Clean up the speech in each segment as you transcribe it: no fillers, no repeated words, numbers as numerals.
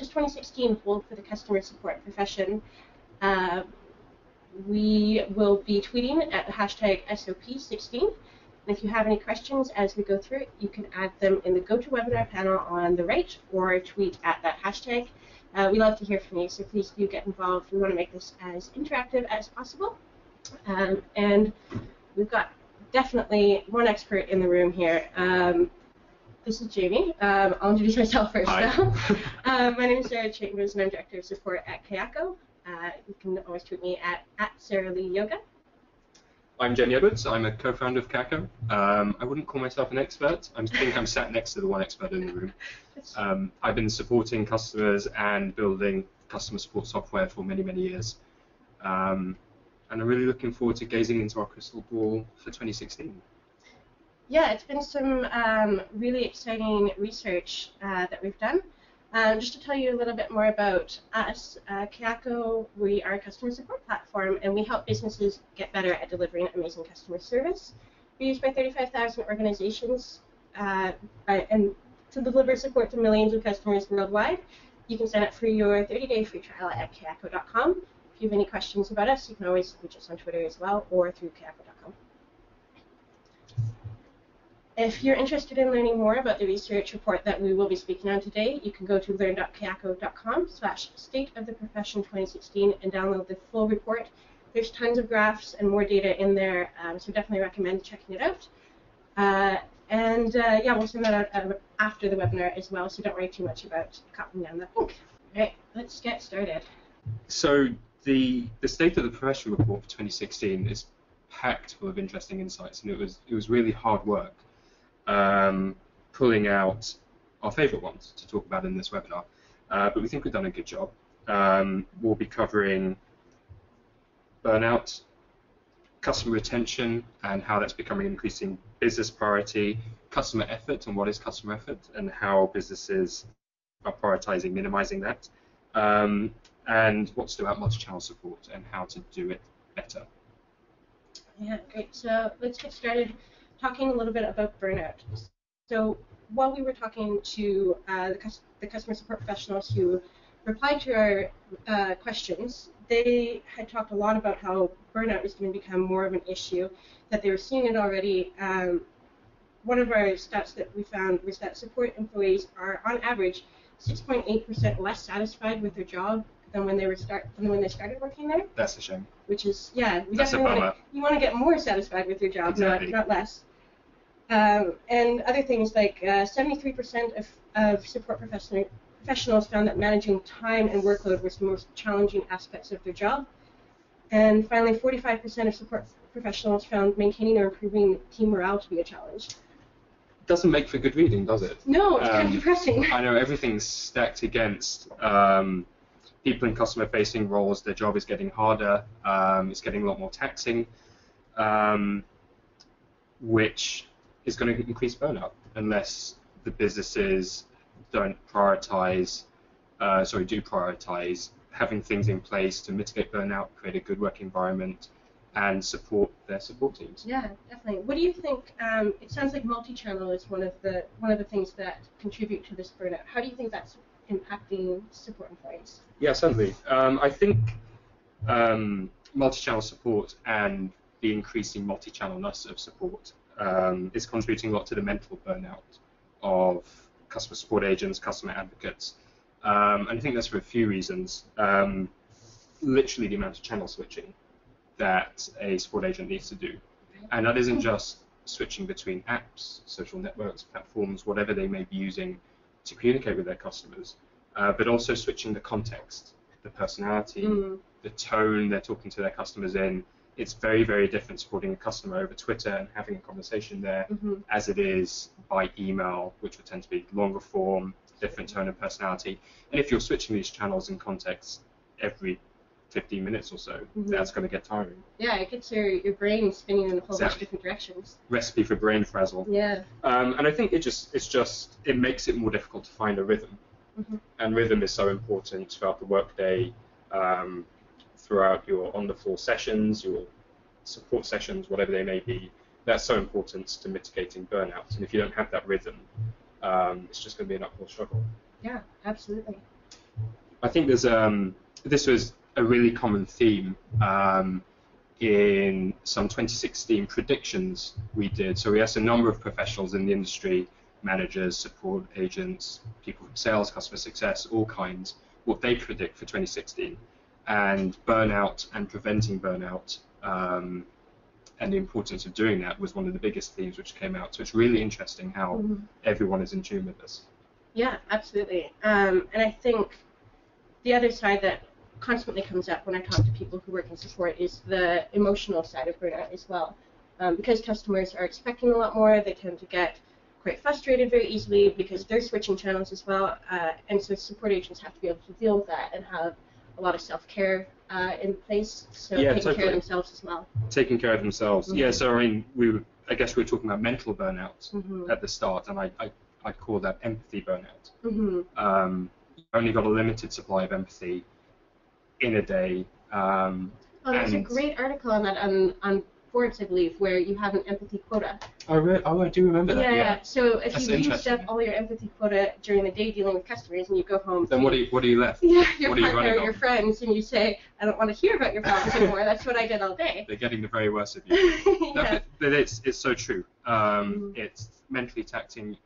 does 2016 hold for the customer support profession? We will be tweeting at the hashtag SOP16. And if you have any questions as we go through it, you can add them in the GoToWebinar panel on the right or tweet at that hashtag. We love to hear from you, so please do get involved. We want to make this as interactive as possible. And we've got definitely one expert in the room here. This is Jamie. I'll introduce myself first. Now. My name is Sarah Chambers, and I'm Director of Support at Kayako. You can always tweet me at Sarah Lee Yoga. I'm Jamie Edwards. I'm a co-founder of Kayako. I wouldn't call myself an expert. I think I'm sat next to the one expert in the room. I've been supporting customers and building customer support software for many, many years. And I'm really looking forward to gazing into our crystal ball for 2016. Yeah, it's been some really exciting research that we've done. Just to tell you a little bit more about us, Kayako, we are a customer support platform, and we help businesses get better at delivering amazing customer service. We're used by 35,000 organizations and to deliver support to millions of customers worldwide. You can sign up for your 30-day free trial at kayako.com. If you have any questions about us, you can always reach us on Twitter as well or through kayako.com. If you're interested in learning more about the research report that we will be speaking on today, you can go to learn.kayako.com/State of the Profession 2016 and download the full report. There's tons of graphs and more data in there, so definitely recommend checking it out. Yeah, we'll send that out after the webinar as well, so don't worry too much about copying down that link. All right, let's get started. So the State of the Profession report for 2016 is packed full of interesting insights, and it was really hard work. Pulling out our favourite ones to talk about in this webinar, but we think we've done a good job. We'll be covering burnout, customer retention and how that's becoming an increasing business priority, customer effort and what is customer effort and how businesses are prioritising minimising that, and what to do about multi-channel support and how to do it better. Yeah, great. So let's get started talking a little bit about burnout. So while we were talking to the customer support professionals who replied to our questions, they had talked a lot about how burnout is going to become more of an issue, that they were seeing it already. One of our stats that we found was that support employees are, on average, 6.8% less satisfied with their job than when they started working there. That's a shame. Which is, yeah, That's definitely you want to get more satisfied with your job, exactly. not less. And other things like 73% of support professionals found that managing time and workload was the most challenging aspects of their job. And finally, 45% of support professionals found maintaining or improving team morale to be a challenge. Doesn't make for good reading, does it? No, it's kind of depressing. I know everything's stacked against people in customer-facing roles. Their job is getting harder. It's getting a lot more taxing, which is going to increase burnout unless the businesses do prioritize having things in place to mitigate burnout, create a good work environment, and support their support teams. Yeah, definitely. What do you think? It sounds like multi-channel is one of the things that contribute to this burnout. How do you think that's impacting support employees? Yeah, certainly. I think multi-channel support and the increasing multi-channelness of support is contributing a lot to the mental burnout of customer support agents, customer advocates. And I think that's for a few reasons. Literally the amount of channel switching that a support agent needs to do. And that isn't just switching between apps, social networks, platforms, whatever they may be using to communicate with their customers, but also switching the context, the personality, the tone they're talking to their customers in. It's very, very different supporting a customer over Twitter and having a conversation there as it is by email, which would tend to be longer form, different tone and personality. And if you're switching these channels and contexts every 15 minutes or so, that's going to get tiring. Yeah, it gets your brain spinning in a whole bunch of different directions. Recipe for brain frazzle. Yeah. And I think it makes it more difficult to find a rhythm. And rhythm is so important throughout the workday, throughout your on-the-floor sessions, your support sessions, whatever they may be. That's so important to mitigating burnout. And if you don't have that rhythm, it's just going to be an uphill struggle. Yeah, absolutely. I think there's this was a really common theme in some 2016 predictions we did. So we asked a number of professionals in the industry, managers, support agents, people from sales, customer success, all kinds, what they predict for 2016. And burnout and preventing burnout and the importance of doing that was one of the biggest themes which came out. So it's really interesting how everyone is in tune with this. Yeah, absolutely. And I think the other side that constantly comes up when I talk to people who work in support is the emotional side of burnout as well. Because customers are expecting a lot more, they tend to get quite frustrated very easily because they're switching channels as well. And so support agents have to be able to deal with that and have a lot of self-care in place, so taking care of themselves as well. Taking care of themselves. Yeah, so I mean, I guess we were talking about mental burnout at the start, and I call that empathy burnout. You've only got a limited supply of empathy in a day. There's a great article on that on Forbes, I believe, where you have an empathy quota. I do remember that. Yeah. So if you used up all your empathy quota during the day dealing with customers, and you go home, then what are you left? Yeah, your partner or your friends, and you say, "I don't want to hear about your problems anymore." That's what I did all day. They're getting the very worst of you. Yeah. But it's so true. It's mentally taxing,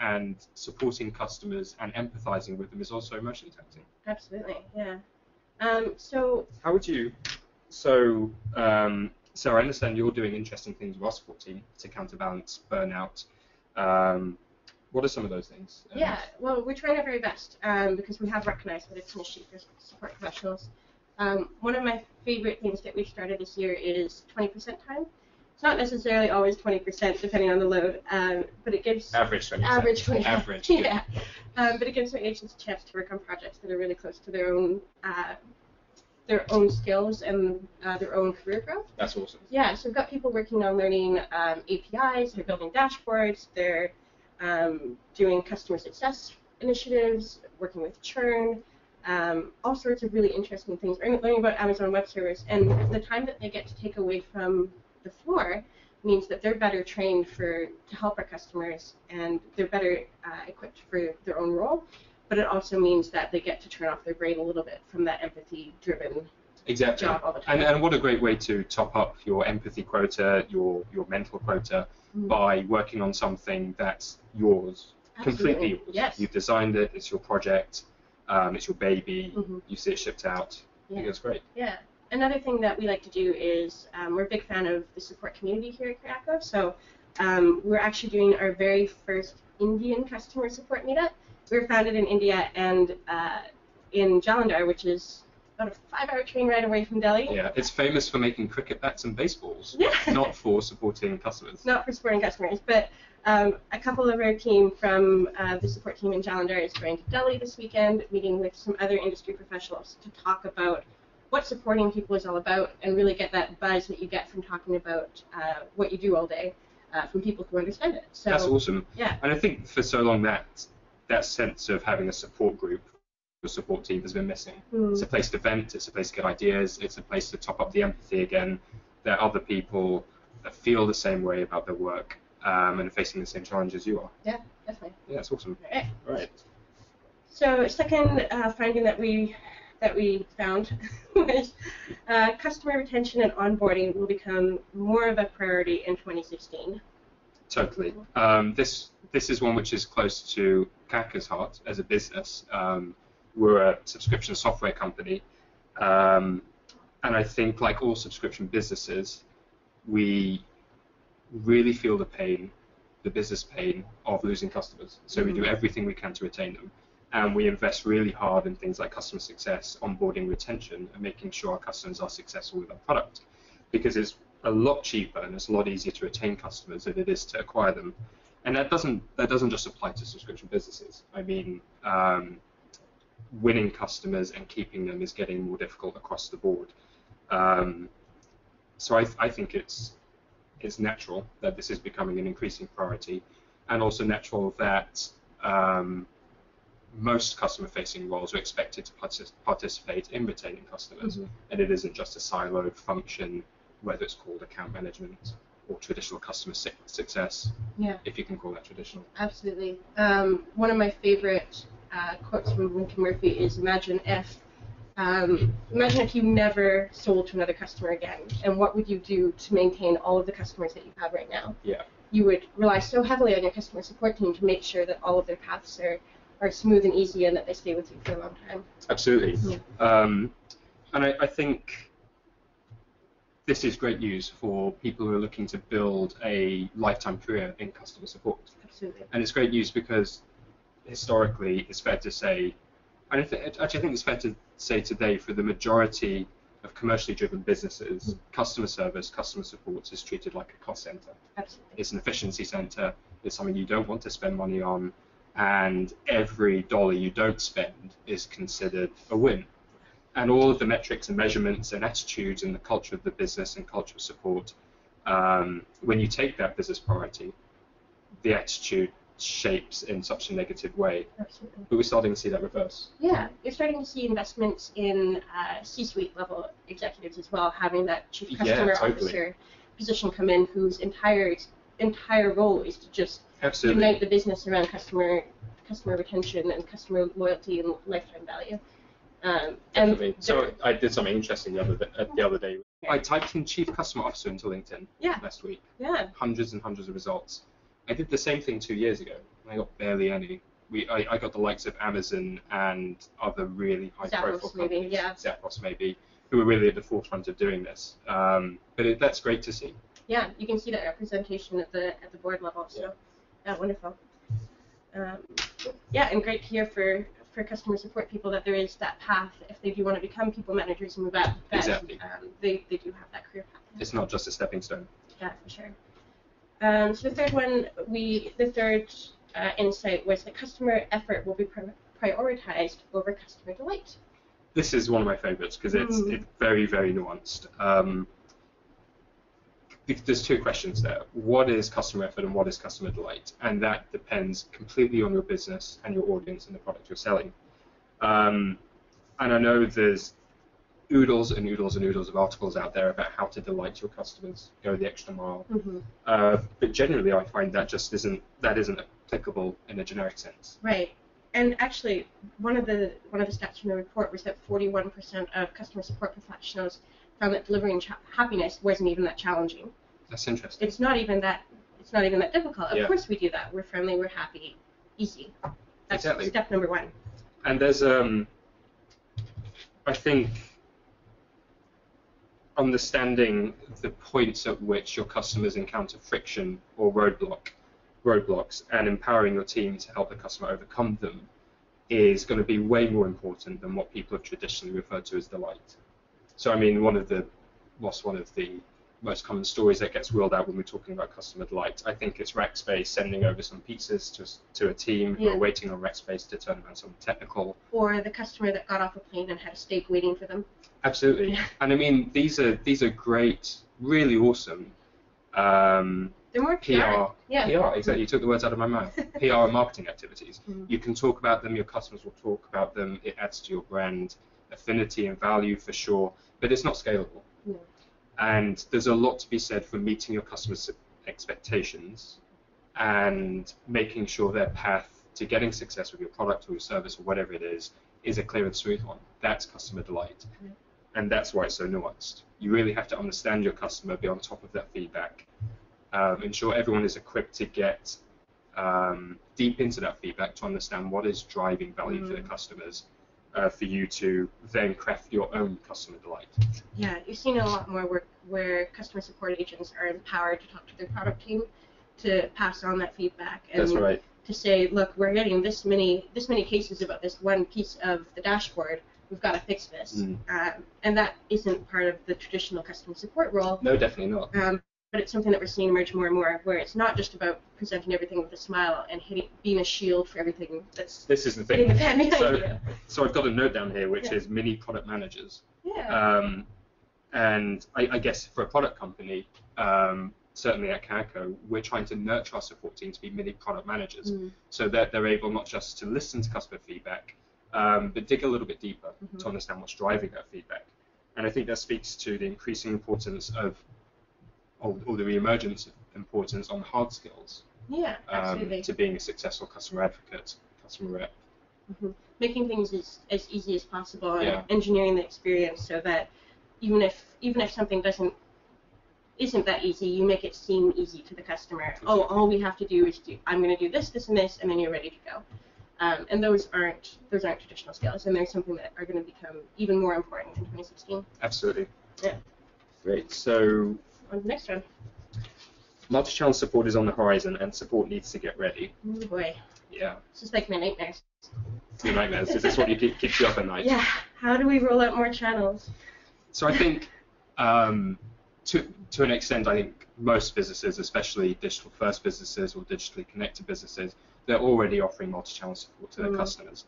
and supporting customers and empathizing with them is also emotionally taxing. Absolutely. Yeah. So. How would you? So. So I understand you're doing interesting things with our support team to counterbalance burnout. What are some of those things? Yeah, well, we're trying our very best because we have recognized that it's an issue for support professionals. One of my favorite things that we've started this year is 20% time. It's not necessarily always 20% depending on the load, but it gives... Average 20%. Average 20%. Average, yeah. But it gives our agents a chance to work on projects that are really close to their own skills and their own career growth. That's awesome. Yeah, so we've got people working on learning APIs, they're building dashboards, they're doing customer success initiatives, working with churn, all sorts of really interesting things, learning about Amazon Web Service, and the time that they get to take away from the floor means that they're better trained to help our customers, and they're better equipped for their own role. But it also means that they get to turn off their brain a little bit from that empathy-driven job all the time. And what a great way to top up your empathy quota, your mental quota, by working on something that's yours, completely yours. Yes. You've designed it, it's your project, it's your baby, you see it shipped out. I think that's great. Yeah. Another thing that we like to do is we're a big fan of the support community here at Kayako, so we're actually doing our very first Indian customer support meetup. We were founded in India and in Jalandhar, which is about a 5-hour train ride away from Delhi. Yeah, it's famous for making cricket bats and baseballs, not for supporting customers. Not for supporting customers, but a couple of our team from the support team in Jalandhar is going to Delhi this weekend, meeting with some other industry professionals to talk about what supporting people is all about and really get that buzz that you get from talking about what you do all day from people who understand it. So, that's awesome. Yeah. And I think for so long that sense of having a support group, a support team has been missing. It's a place to vent, it's a place to get ideas, it's a place to top up the empathy again, that other people that feel the same way about their work and are facing the same challenges you are. Yeah, definitely. Yeah, that's awesome. All right. So second finding that we found was customer retention and onboarding will become more of a priority in 2016. Totally. This is one which is close to Kayaka's heart as a business. We're a subscription software company, and I think, like all subscription businesses, we really feel the business pain of losing customers. So we do everything we can to retain them, and we invest really hard in things like customer success, onboarding, retention, and making sure our customers are successful with our product, because it's a lot cheaper and it's a lot easier to retain customers than it is to acquire them. And that doesn't just apply to subscription businesses. I mean, winning customers and keeping them is getting more difficult across the board. So I think it's natural that this is becoming an increasing priority, and also natural that most customer-facing roles are expected to participate in retaining customers, and it isn't just a siloed function, whether it's called account management or traditional customer success, if you can call that traditional. Absolutely. One of my favorite quotes from Lincoln Murphy is imagine if you never sold to another customer again, and what would you do to maintain all of the customers that you have right now? Yeah. You would rely so heavily on your customer support team to make sure that all of their paths are smooth and easy and that they stay with you for a long time. Absolutely. Yeah. And I think this is great news for people who are looking to build a lifetime career in customer support. Absolutely. And it's great news because historically it's fair to say, and I think it's fair to say today, for the majority of commercially driven businesses, customer service, customer support is treated like a cost center. Absolutely. It's an efficiency center. It's something you don't want to spend money on, and every dollar you don't spend is considered a win. And all of the metrics and measurements and attitudes and the culture of the business and culture of support, when you take that business priority, the attitude shapes in such a negative way. Absolutely. But we're starting to see that reverse. Yeah, you're starting to see investments in C-suite level executives as well, having that chief customer officer position come in, whose entire role is to just unite the business around customer retention and customer loyalty and lifetime value. Definitely. So I did something interesting the other day. I typed in Chief Customer Officer into LinkedIn last week. Yeah. Hundreds and hundreds of results. I did the same thing 2 years ago, and I got barely any. I got the likes of Amazon and other really high-profile companies, Zappos maybe, who were really at the forefront of doing this. But that's great to see. Yeah, you can see that representation at the board level. So, yeah, wonderful. And great to hear for customer support people that there is that path if they do want to become people managers and move up. Exactly. They do have that career path. It's not just a stepping stone. Yeah, for sure. So the third one, the third insight was that customer effort will be prioritized over customer delight. This is one of my favorites because it's very, very nuanced. There's two questions there. What is customer effort and what is customer delight? And that depends completely on your business and your audience and the product you're selling. And I know there's oodles and oodles and oodles of articles out there about how to delight your customers, go the extra mile. But generally, I find that just isn't applicable in a generic sense. Right. And actually, one of the stats from the report was that 41% of customer support professionals found that delivering happiness wasn't even that challenging. That's interesting. It's not even that difficult. Of course we do that. We're friendly, we're happy, easy. That's step number one. And there's I think understanding the points at which your customers encounter friction or roadblocks and empowering your team to help the customer overcome them is going to be way more important than what people have traditionally referred to as delight. So I mean, one of the most common stories that gets wheeled out when we're talking about customer delight, I think it's Rackspace sending over some pizzas to a team who are waiting on Rackspace to turn around something technical. Or the customer that got off a plane and had a steak waiting for them. Absolutely. And I mean, these are great, really awesome. They're more PR. PR, exactly. You took the words out of my mouth. PR and marketing activities. You can talk about them, your customers will talk about them, it adds to your brand affinity and value for sure, but it's not scalable. No. And there's a lot to be said for meeting your customers' expectations and making sure their path to getting success with your product or your service or whatever it is a clear and smooth one. That's customer delight. And that's why it's so nuanced. You really have to understand your customer, be on top of that feedback, ensure everyone is equipped to get deep into that feedback to understand what is driving value for the customers, for you to then craft your own customer delight. Yeah, you've seen a lot more work where customer support agents are empowered to talk to their product team to pass on that feedback and That's right. to say, look, we're getting this many cases about this one piece of the dashboard. We've got to fix this. And that isn't part of the traditional customer support role. No, definitely not. But it's something that we're seeing emerge more and more, where it's not just about presenting everything with a smile and being a shield for everything that's this is the thing. The so I've got a note down here, which is mini product managers. Yeah. And I guess for a product company, certainly at Calico, we're trying to nurture our support team to be mini product managers, so that they're able not just to listen to customer feedback, but dig a little bit deeper to understand what's driving that feedback. And I think that speaks to the increasing importance or the re-emergence of importance on hard skills. Yeah, absolutely. To being a successful customer advocate, customer rep. Making things as easy as possible and Yeah. engineering the experience so that even if something isn't that easy, you make it seem easy to the customer. Oh, all we have to do is I'm going to do this, this, and this, and then you're ready to go. And those aren't traditional skills, and they're something that are going to become even more important in 2016. Absolutely. Yeah. Great. So On to the next one. multi-channel support is on the horizon, and support needs to get ready. Oh boy, Yeah. this is like my nightmares. Your nightmares. Is this what keeps you up at night? Yeah. How do we roll out more channels? So I think, to an extent, I think most businesses, especially digital-first businesses or digitally connected businesses, they're already offering multi-channel support to their customers.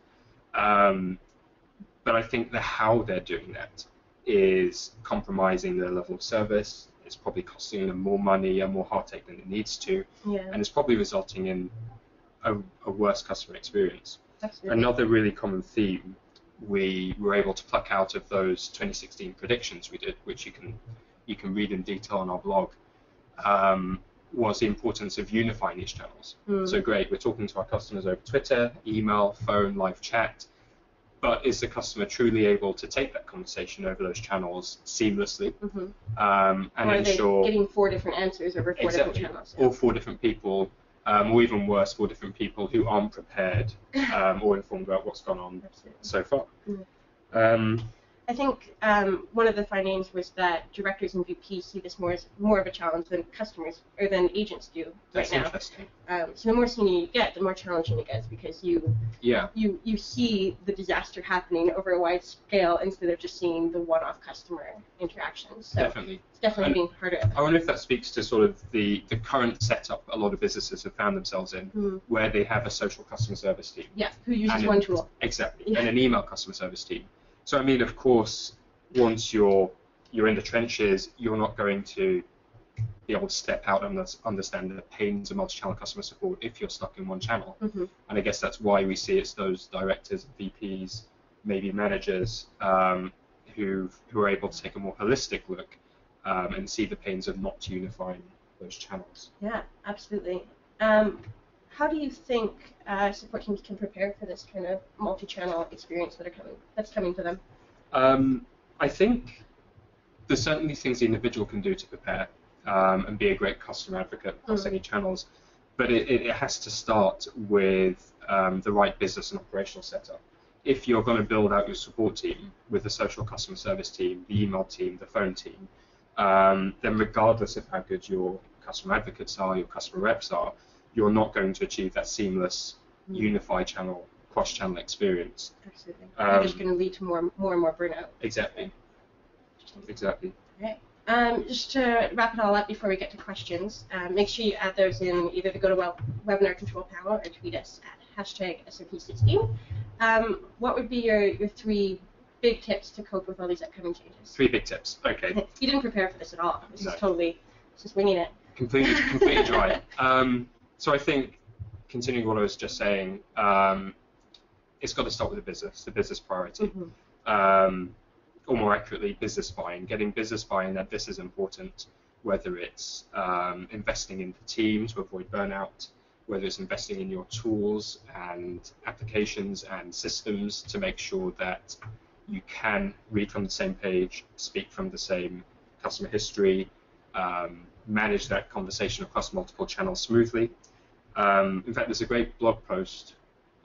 But I think the how they're doing that is compromising their level of service. It's probably costing them more money and more heartache than it needs to, and it's probably resulting in a worse customer experience. Absolutely. Another really common theme we were able to pluck out of those 2016 predictions we did, which you can read in detail on our blog, was the importance of unifying these channels. So great, we're talking to our customers over Twitter, email, phone, live chat, but is the customer truly able to take that conversation over those channels seamlessly and or ensure are they getting 4 different answers over 4 different channels? All 4 different people, or even worse, 4 different people who aren't prepared or informed about what's gone on so far. I think one of the findings was that directors and VPs see this more of a challenge than customers or than agents do right now. That's interesting. So the more senior you get, the more challenging it gets because you see the disaster happening over a wide scale instead of just seeing the one-off customer interactions. So Definitely. It's definitely being harder. I wonder if that speaks to sort of the current setup a lot of businesses have found themselves in, where they have a social customer service team. Yeah, who uses one tool. Exactly, and an email customer service team. So I mean, of course, once you're in the trenches, you're not going to be able to step out and understand the pains of multi-channel customer support if you're stuck in one channel. And I guess that's why we see it's those directors, VPs, maybe managers who are able to take a more holistic look and see the pains of not unifying those channels. Yeah, absolutely. How do you think support teams can prepare for this kind of multi-channel experience that's coming to them? I think there's certainly things the individual can do to prepare and be a great customer advocate across any channels, but it has to start with the right business and operational setup. If you're going to build out your support team with the social customer service team, the email team, the phone team, then regardless of how good your customer advocates are, your customer reps are, you're not going to achieve that seamless, unified channel, cross-channel experience. Absolutely. You're just going to lead to more and more burnout. Exactly. Exactly. Okay. Just to wrap it all up before we get to questions, make sure you add those in either the GoToWebinar control panel or tweet us at #SOP16. What would be your 3 big tips to cope with all these upcoming changes? 3 big tips. Okay. You didn't prepare for this at all. This No. is totally just winging it. Completely dry. So I think, continuing what I was just saying, it's got to start with the business priority. Or more accurately, business buy-in. Getting business buy-in that this is important, whether it's investing in the team to avoid burnout, whether it's investing in your tools and applications and systems to make sure that you can read from the same page, speak from the same customer history, manage that conversation across multiple channels smoothly. In fact, there's a great blog post.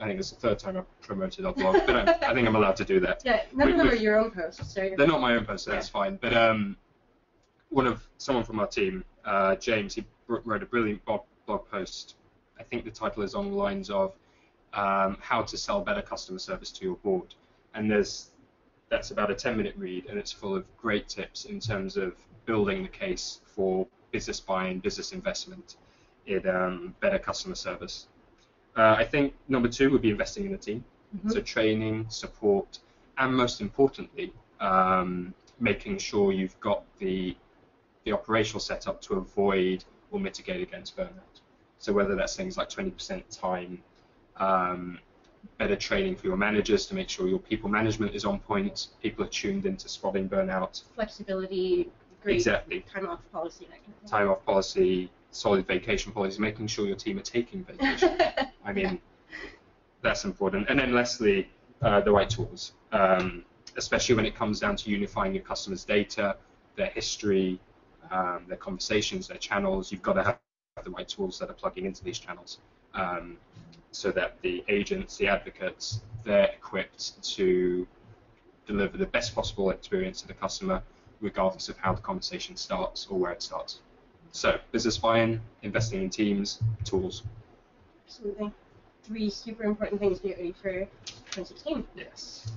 I think it's the 3rd time I've promoted our blog, but I think I'm allowed to do that. Yeah, none of them are your own posts. So they're not my own posts, so that's fine. But someone from our team, James, he wrote a brilliant blog post. I think the title is on the lines of how to sell better customer service to your board. And that's about a 10-minute read, and it's full of great tips in terms of building the case for business buy-in, business investment in better customer service. I think number 2 would be investing in a team. So training, support, and most importantly, making sure you've got the operational setup to avoid or mitigate against burnout. So whether that's things like 20% time, better training for your managers to make sure your people management is on point, people are tuned into spotting burnout. Flexibility, great Exactly. time off policy, that kind of thing. Time off policy, solid vacation policy, making sure your team are taking vacation. I mean, that's important. And then lastly, the right tools, especially when it comes down to unifying your customers' data, their history, their conversations, their channels. You've got to have the right tools that are plugging into these channels, so that the agents, the advocates, they're equipped to deliver the best possible experience to the customer, regardless of how the conversation starts or where it starts. So, business buy-in, investing in teams, tools. Absolutely. 3 super important things to get ready for 2016. Yes.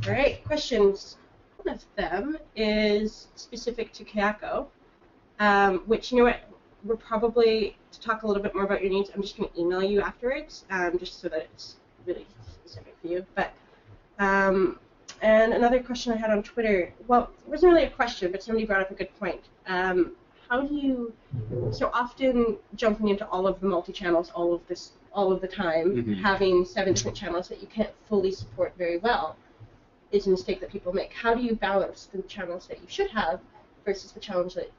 All right, questions. One of them is specific to Kayako, which, you know what, we're probably, to talk a little bit more about your needs, I'm just going to email you afterwards, just so that it's really specific for you. But and another question I had on Twitter, well, it wasn't really a question, but somebody brought up a good point. How do you, so often jumping into all of the multi-channels all of the time, having 7 different channels that you can't fully support very well is a mistake that people make. How do you balance the channels that you should have versus the channels that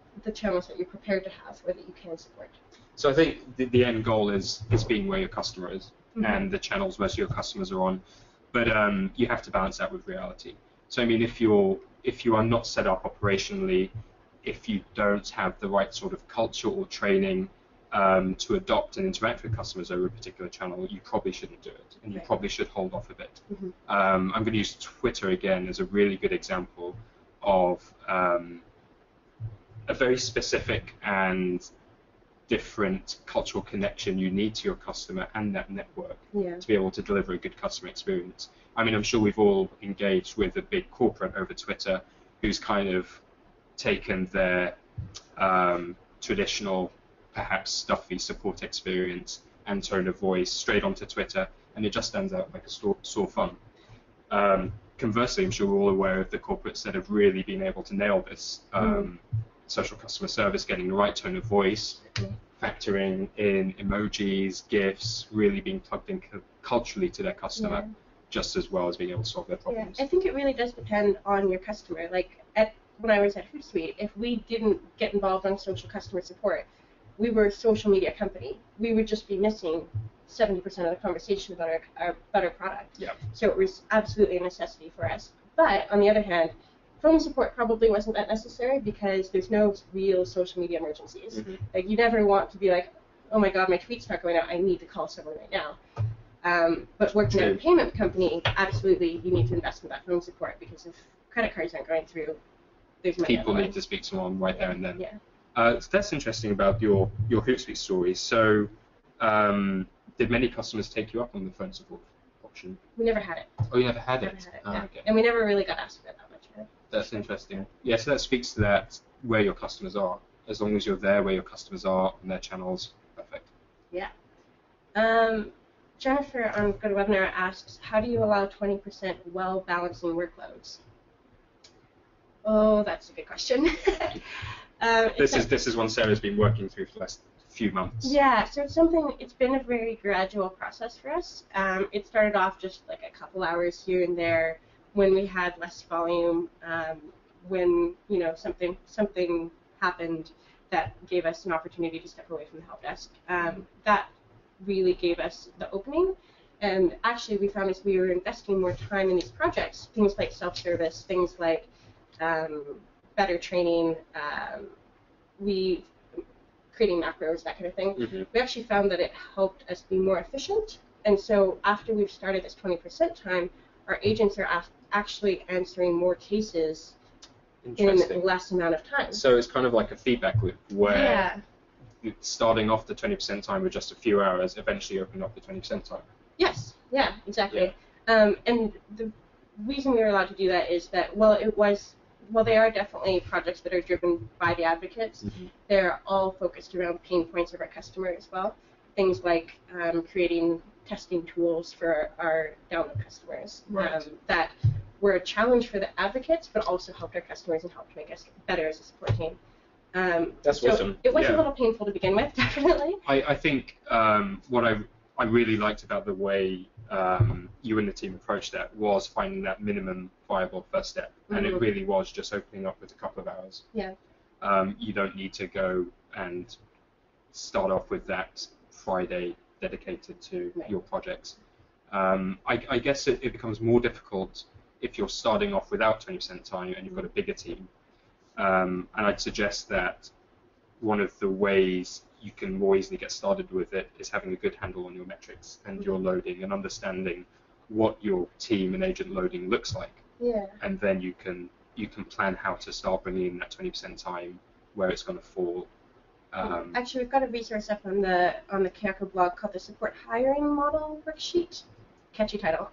you're prepared to have or that you can support? So I think the end goal is being where your customer is and the channels most of your customers are on. But you have to balance that with reality. So I mean, if you are not set up operationally, if you don't have the right sort of culture or training to adopt and interact with customers over a particular channel, you probably shouldn't do it, and you probably should hold off a bit. I'm going to use Twitter again as a really good example of a very specific and different cultural connection you need to your customer and that network to be able to deliver a good customer experience. I mean, I'm sure we've all engaged with a big corporate over Twitter who's kind of taken their traditional, perhaps stuffy support experience and tone of voice straight onto Twitter, and it just stands out like a sore thumb. Conversely, I'm sure we're all aware of the corporates that have really been able to nail this. Social customer service, getting the right tone of voice, factoring in emojis, GIFs, really being plugged in culturally to their customer just as well as being able to solve their problems. I think it really does depend on your customer. Like when I was at Hootsuite, if we didn't get involved on social customer support, we were a social media company. We would just be missing 70% of the conversation about our product. So it was absolutely a necessity for us. But on the other hand, phone support probably wasn't that necessary because there's no real social media emergencies. Like you never want to be like, oh my god, my tweet's not going out, I need to call someone right now. But working at a payment company, absolutely you need to invest in that phone support because if credit cards aren't going through, there's money people need to speak to someone right there and then. So that's interesting about your Hootsuite story. So did many customers take you up on the phone support option? We never had it. Oh, you never had it? Okay. And we never really got asked for it that much. That's interesting. Yeah, so that speaks to that, where your customers are. As long as you're there where your customers are on their channels, perfect. Yeah. Jennifer on GoToWebinar asks, how do you allow 20% while balancing workloads? Oh, that's a good question. This is one Sarah's been working through for the last few months. Yeah, so it's been a very gradual process for us. It started off just like a couple hours here and there when we had less volume, when something happened that gave us an opportunity to step away from the help desk. That really gave us the opening, and actually we found as we were investing more time in these projects, things like self-service, things like better training, creating macros, that kind of thing, we actually found that it helped us be more efficient. And so after we've started this 20% time, our agents are actually answering more cases in less amount of time. So it's kind of like a feedback loop where starting off the 20% time with just a few hours eventually opened up the 20% time. Yes, yeah, exactly. And the reason we were allowed to do that is that, well, they are definitely projects that are driven by the advocates. They're all focused around pain points of our customer as well. Things like creating testing tools for our download customers that were a challenge for the advocates, but also helped our customers and helped make us better as a support team. That's awesome. It was a little painful to begin with, definitely. I think what I really liked about the way you and the team approached that was finding that minimum viable first step, and it really was just opening up with a couple of hours. You don't need to go and start off with that Friday dedicated to your projects. I guess it becomes more difficult if you're starting off without 20% time and you've got a bigger team. And I'd suggest that one of the ways you can more easily get started with it is having a good handle on your metrics and your loading and understanding what your team and agent loading looks like. Yeah. And then you can plan how to start bringing in that 20% time, where it's going to fall. Actually, we've got a resource up on the Kayako blog called the Support Hiring Model Worksheet. Catchy title.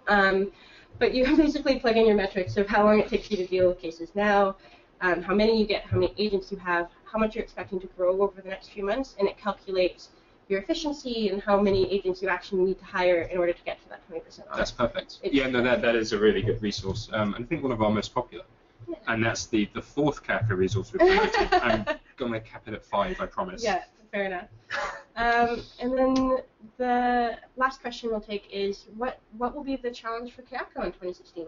But you basically plug in your metrics of how long it takes you to deal with cases now, how many you get, how many agents you have, how much you're expecting to grow over the next few months, and it calculates your efficiency and how many agents you actually need to hire in order to get to that 20% off. That's perfect. That is a really good resource. And I think one of our most popular. Yeah. And that's the fourth Kayako resource we've created. I'm going to cap it at 5, I promise. Yeah, fair enough. And then the last question we'll take is, what will be the challenge for Kayako in 2016?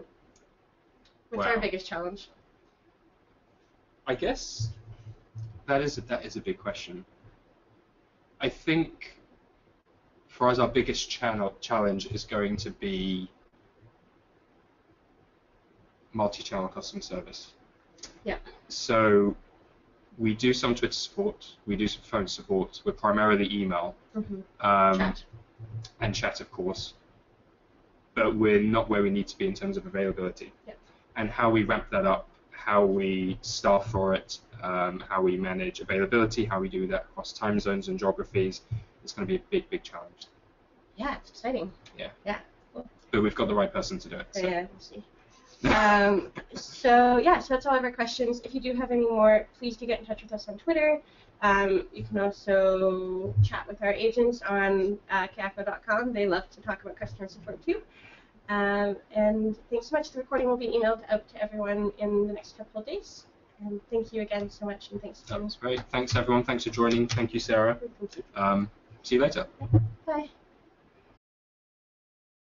What's our biggest challenge? I guess that is a big question. I think for us, our biggest challenge is going to be multi-channel customer service. Yeah. So we do some Twitter support, we do some phone support. We're primarily email, chat, and chat, of course. But we're not where we need to be in terms of availability. Yep. And how we ramp that up, how we staff for it, how we manage availability, how we do that across time zones and geographies, it's going to be a big, big challenge. Yeah, it's exciting. Yeah. Yeah. Cool. But we've got the right person to do it. So. Yeah, we'll see. So that's all of our questions. If you do have any more, please do get in touch with us on Twitter. You can also chat with our agents on Kayako.com. They love to talk about customer support too. And thanks so much. The recording will be emailed out to everyone in the next couple of days. And thank you again so much, and thanks, Tim. That was great. Thanks, everyone. Thanks for joining. Thank you, Sarah. Thank you. See you later. Bye.